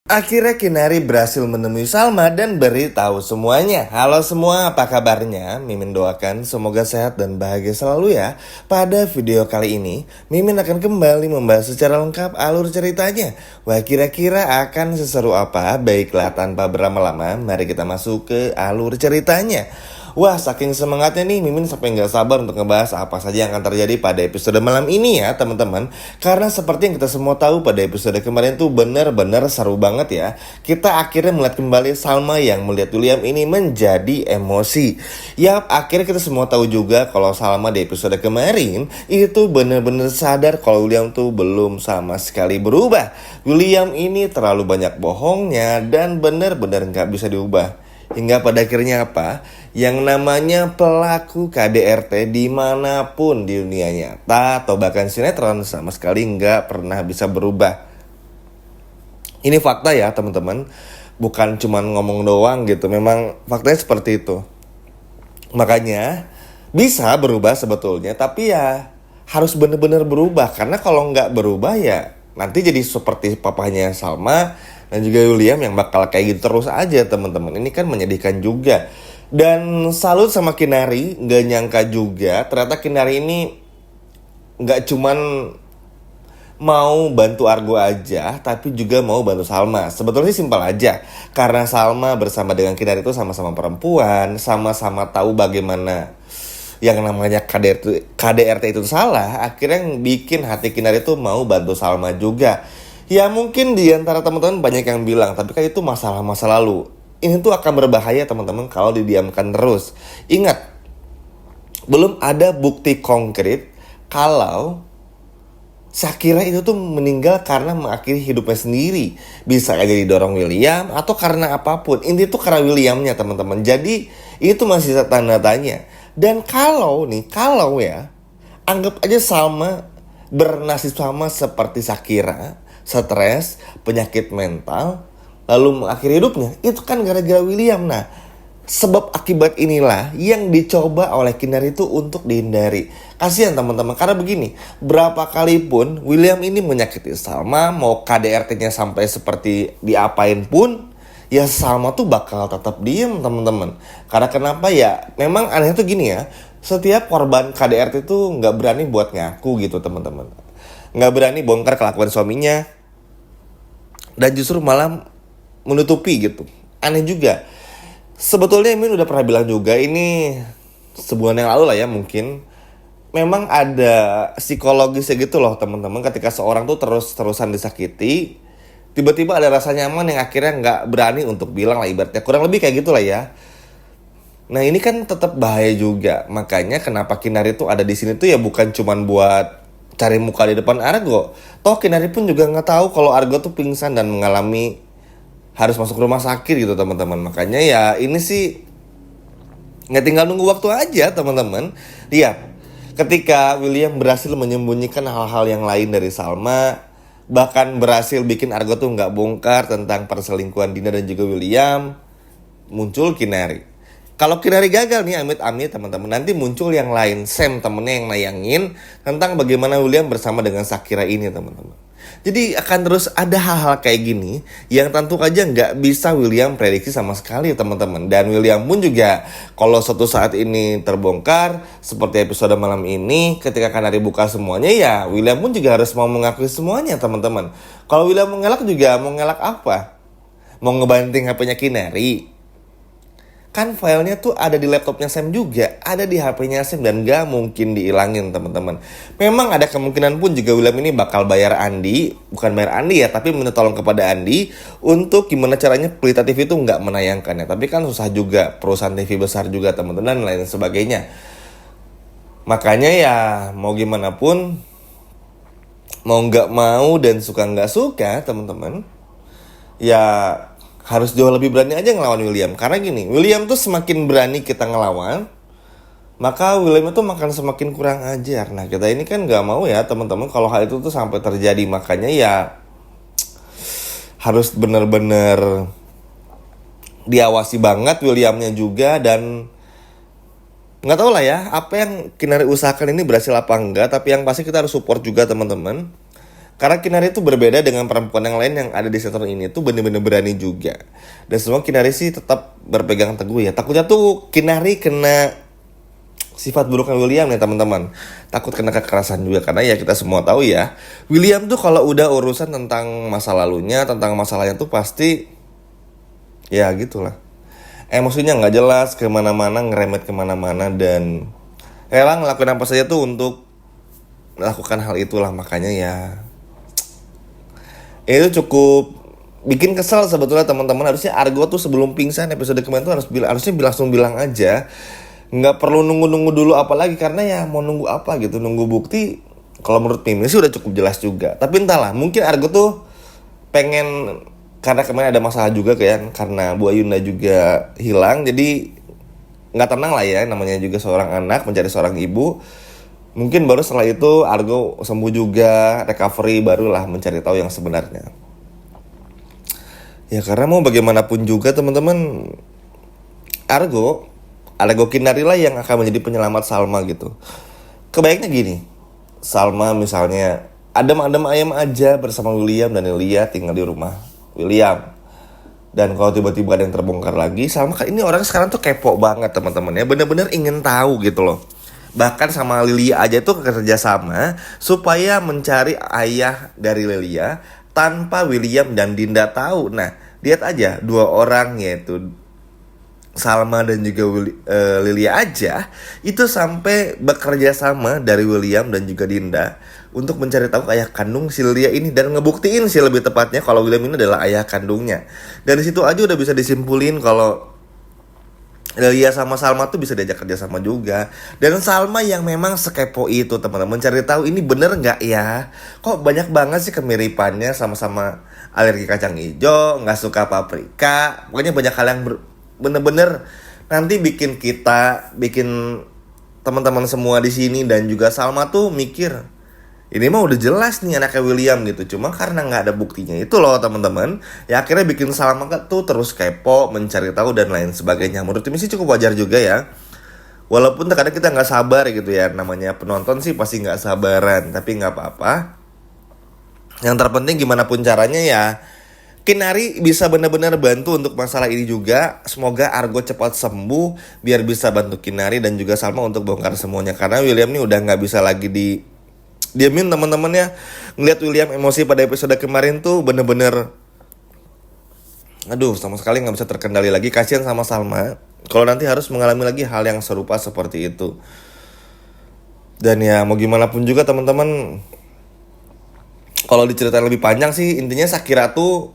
Akhirnya Kinari berhasil menemui Salma dan beritahu semuanya. Halo semua, apa kabarnya? Mimin doakan semoga sehat dan bahagia selalu ya. Pada video kali ini, Mimin akan kembali membahas secara lengkap alur ceritanya. Wah, kira-kira akan seseru apa? Baiklah, tanpa berlama-lama, mari kita masuk ke alur ceritanya. Wah, saking semangatnya nih, Mimin sampai nggak sabar untuk ngebahas apa saja yang akan terjadi pada episode malam ini ya teman-teman. Karena seperti yang kita semua tahu pada episode kemarin tuh bener-bener seru banget ya. Kita akhirnya melihat kembali Salma yang melihat William ini menjadi emosi. Yap, akhirnya kita semua tahu juga kalau Salma di episode kemarin itu bener-bener sadar kalau William tuh belum sama sekali berubah. William ini terlalu banyak bohongnya dan bener-bener nggak bisa diubah. Hingga pada akhirnya apa? Yang namanya pelaku KDRT dimanapun di dunia nyata atau bahkan sinetron sama sekali nggak pernah bisa berubah. Ini fakta ya teman-teman. Bukan cuma ngomong doang gitu. Memang faktanya seperti itu. Makanya bisa berubah sebetulnya. Tapi ya harus benar-benar berubah. Karena kalau nggak berubah ya nanti jadi seperti papahnya Salma dan juga William yang bakal kayak gitu terus aja teman-teman. Ini kan menyedihkan juga. Dan salut sama Kinari, nggak nyangka juga ternyata Kinari ini nggak cuman mau bantu Argo aja, tapi juga mau bantu Salma. Sebetulnya sih simpel aja, karena Salma bersama dengan Kinari itu sama-sama perempuan, sama-sama tahu bagaimana yang namanya KDRT itu salah. Akhirnya yang bikin hati Kinari itu mau bantu Salma juga. Ya mungkin di antara teman-teman banyak yang bilang, tapi kan itu masalah masa lalu. Ini tuh akan berbahaya teman-teman kalau didiamkan terus. Ingat, belum ada bukti konkret kalau Shakira itu tuh meninggal karena mengakhiri hidupnya sendiri. Bisa aja didorong William atau karena apapun. Ini tuh karena Williamnya teman-teman. Jadi itu masih tanda tanya. Dan kalau ya, anggap aja sama bernasib sama seperti Shakira, stres, penyakit mental, lalu mengakhiri hidupnya, itu kan gara-gara William. Nah, sebab akibat inilah yang dicoba oleh Kinari itu untuk dihindari. Kasihan teman-teman, karena begini, berapa kali pun William ini menyakiti Salma, mau KDRT-nya sampai seperti diapain pun, ya Salma tuh bakal tetap diem teman-teman. Karena kenapa ya, memang aneh tuh gini ya, setiap korban KDRT itu nggak berani buat ngaku gitu teman-teman. Nggak berani bongkar kelakuan suaminya, dan justru malah menutupi gitu. Aneh juga. Sebetulnya Min udah pernah bilang juga, ini sebulan yang lalu lah ya mungkin. Memang ada psikologisnya gitu loh teman-teman. Ketika seorang tuh terus-terusan disakiti, tiba-tiba ada rasa nyaman yang akhirnya nggak berani untuk bilang lah, ibaratnya kurang lebih kayak gitulah ya. Nah ini kan tetap bahaya juga. Makanya kenapa Kinari tuh ada di sini tuh ya bukan cuman buat cari muka di depan Argo. Toh Kinari pun juga nggak tahu kalau Argo tuh pingsan dan mengalami harus masuk rumah sakit gitu teman-teman. Makanya ya ini sih nggak tinggal nunggu waktu aja teman-teman. Lihat, ketika William berhasil menyembunyikan hal-hal yang lain dari Salma, bahkan berhasil bikin Argo tuh nggak bongkar tentang perselingkuhan Dina dan juga William, muncul Kinari. Kalau Kinari gagal nih, amit-amit teman-teman, nanti muncul yang lain, Sam temennya yang nayangin tentang bagaimana William bersama dengan Shakira ini teman-teman. Jadi akan terus ada hal-hal kayak gini yang tentu aja nggak bisa William prediksi sama sekali teman-teman. Dan William pun juga kalau suatu saat ini terbongkar seperti episode malam ini, ketika Kinari buka semuanya, ya William pun juga harus mau mengakui semuanya teman-teman. Kalau William mengelak juga mau ngelak apa? Mau ngebanting HP-nya Kinari? Kan filenya tuh ada di laptopnya Sam juga, ada di HP-nya Sam dan gak mungkin dihilangin teman-teman. Memang ada kemungkinan pun juga William ini bakal bayar Andi, bukan bayar Andi ya, tapi minta tolong kepada Andi untuk gimana caranya Pelita TV itu nggak menayangkannya. Tapi kan susah juga, perusahaan TV besar juga teman-teman dan lain sebagainya. Makanya ya mau gimana pun, mau nggak mau dan suka nggak suka teman-teman, ya harus jauh lebih berani aja ngelawan William. Karena gini, William tuh semakin berani kita ngelawan, maka William itu makan semakin kurang ajar. Nah kita ini kan gak mau ya teman-teman kalau hal itu tuh sampai terjadi. Makanya ya harus bener-bener diawasi banget Williamnya juga. Dan gak tahu lah ya apa yang Kinari usahakan ini berhasil apa enggak. Tapi yang pasti kita harus support juga teman-teman. Karena Kinari itu berbeda dengan perempuan yang lain yang ada di sinetron ini tuh bener-bener berani juga. Dan semua Kinari sih tetap berpegang teguh ya. Takutnya tuh Kinari kena sifat buruknya William nih teman-teman. Takut kena kekerasan juga karena ya kita semua tahu ya. William tuh kalau udah urusan tentang masa lalunya, tentang masalahnya tuh pasti ya gitulah. Emosinya nggak jelas, kemana-mana, ngeremet kemana-mana dan rela ngelakuin apa saja tuh untuk melakukan hal itulah. Makanya ya itu cukup bikin kesel sebetulnya teman-teman. Harusnya Argo tuh sebelum pingsan episode kemarin tuh harusnya langsung bilang aja, nggak perlu nunggu dulu apalagi, karena ya mau nunggu apa gitu, nunggu bukti. Kalau menurut Mimin sih udah cukup jelas juga, tapi entahlah, mungkin Argo tuh pengen, karena kemarin ada masalah juga kan, karena Bu Ayunda juga hilang, jadi nggak tenang lah ya, namanya juga seorang anak mencari seorang ibu. Mungkin baru setelah itu Argo sembuh juga, recovery, barulah mencari tahu yang sebenarnya. Ya karena mau bagaimanapun juga teman-teman, Argo Kinari lah yang akan menjadi penyelamat Salma gitu. Kebaiknya gini, Salma misalnya adem-adem ayam aja bersama William dan Lia tinggal di rumah William. Dan kalau tiba-tiba ada yang terbongkar lagi, Salma kan ini orang sekarang tuh kepo banget teman-teman ya, bener-bener ingin tahu gitu loh. Bahkan sama Lilia aja tuh kerja sama supaya mencari ayah dari Lilia tanpa William dan Dinda tahu. Nah, lihat aja dua orang yaitu Salma dan juga Lilia aja itu sampai bekerja sama dari William dan juga Dinda untuk mencari tahu ayah kandung si Lilia ini dan ngebuktiin sih lebih tepatnya kalau William ini adalah ayah kandungnya. Dari situ aja udah bisa disimpulin kalau Lilia sama Salma tuh bisa diajak kerja sama juga. Dan Salma yang memang sekepo itu teman-teman, cari tahu ini bener nggak ya, kok banyak banget sih kemiripannya, sama-sama alergi kacang hijau, nggak suka paprika, pokoknya banyak hal yang bener-bener nanti bikin teman-teman semua di sini dan juga Salma tuh mikir, ini mah udah jelas nih anaknya William gitu. Cuma karena nggak ada buktinya itu loh teman-teman, ya akhirnya bikin Salma tuh terus kepo, mencari tahu dan lain sebagainya. Menurut ini sih cukup wajar juga ya. Walaupun terkadang kita nggak sabar gitu ya, namanya penonton sih pasti nggak sabaran, tapi nggak apa-apa. Yang terpenting gimana pun caranya ya, Kinari bisa benar-benar bantu untuk masalah ini juga. Semoga Argo cepat sembuh biar bisa bantu Kinari dan juga Salma untuk bongkar semuanya. Karena William nih udah nggak bisa lagi diamin teman-temannya. Ngeliat William emosi pada episode kemarin tuh bener-bener aduh sama sekali nggak bisa terkendali lagi. Kasian sama Salma kalau nanti harus mengalami lagi hal yang serupa seperti itu. Dan ya mau gimana pun juga teman-teman, kalau diceritain lebih panjang sih intinya Shakira tuh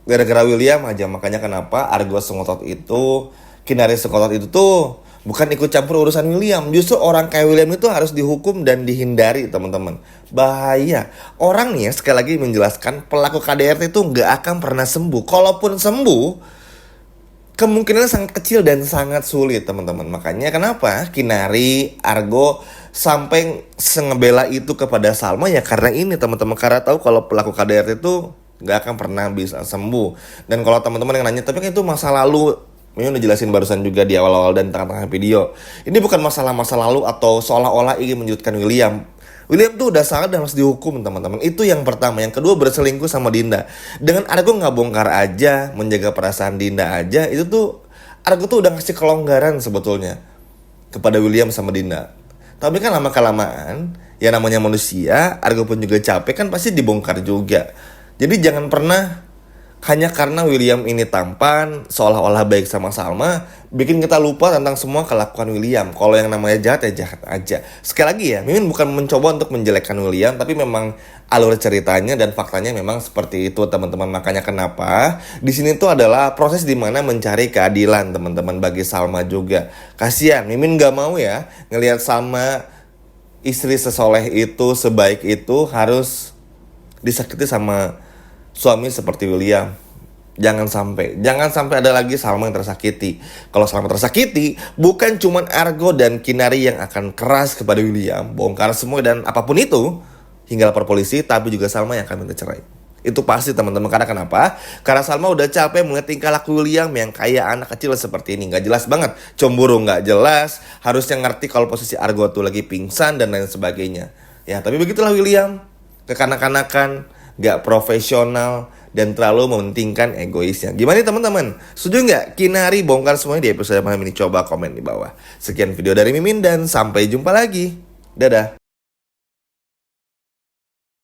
gara-gara William aja. Makanya kenapa Argo sengotot itu, Kinari sengotot itu tuh bukan ikut campur urusan William. Justru orang kayak William itu harus dihukum dan dihindari teman-teman. Bahaya. Orang nih ya, sekali lagi menjelaskan, pelaku KDRT itu gak akan pernah sembuh. Kalaupun sembuh, kemungkinan sangat kecil dan sangat sulit teman-teman. Makanya kenapa Kinari, Argo sampai sengebela itu kepada Salma ya karena ini teman-teman. Karena tahu kalau pelaku KDRT itu gak akan pernah bisa sembuh. Dan kalau teman-teman yang nanya, tapi kan itu masa lalu, ini udah jelasin barusan juga di awal-awal dan tengah-tengah video. Ini bukan masalah masa lalu atau seolah-olah ingin menyudutkan William. William tuh udah salah dan harus dihukum teman-teman. Itu yang pertama. Yang kedua, berselingkuh sama Dinda. Dengan Argo gak bongkar aja, menjaga perasaan Dinda aja, itu tuh Argo tuh udah ngasih kelonggaran sebetulnya kepada William sama Dinda. Tapi kan lama-kelamaan, ya namanya manusia, Argo pun juga capek kan pasti dibongkar juga. Jadi jangan pernah hanya karena William ini tampan, seolah-olah baik sama Salma, bikin kita lupa tentang semua kelakuan William. Kalau yang namanya jahat ya jahat aja. Sekali lagi ya, Mimin bukan mencoba untuk menjelekkan William, tapi memang alur ceritanya dan faktanya memang seperti itu teman-teman. Makanya kenapa di sini tuh adalah proses dimana mencari keadilan teman-teman bagi Salma juga. Kasian, Mimin gak mau ya ngelihat Salma, istri sesoleh itu, sebaik itu harus disakiti sama suami seperti William. Jangan sampai ada lagi Salma yang tersakiti. Kalau Salma tersakiti, bukan cuman Argo dan Kinari yang akan keras kepada William, bongkar semua dan apapun itu, hingga lapor polisi, tapi juga Salma yang akan minta cerai. Itu pasti teman-teman. Karena kenapa? Karena Salma udah capek melihat tingkah laku William yang kayak anak kecil seperti ini. Gak jelas banget, cemburu gak jelas, harusnya ngerti kalau posisi Argo tuh lagi pingsan dan lain sebagainya. Ya tapi begitulah William. kekanak-kanakan, gak profesional, dan terlalu mementingkan egoisnya. Gimana nih teman-teman? Setuju nggak? Kinari bongkar semuanya di episode malam ini. Coba komen di bawah. Sekian video dari Mimin dan sampai jumpa lagi. Dadah.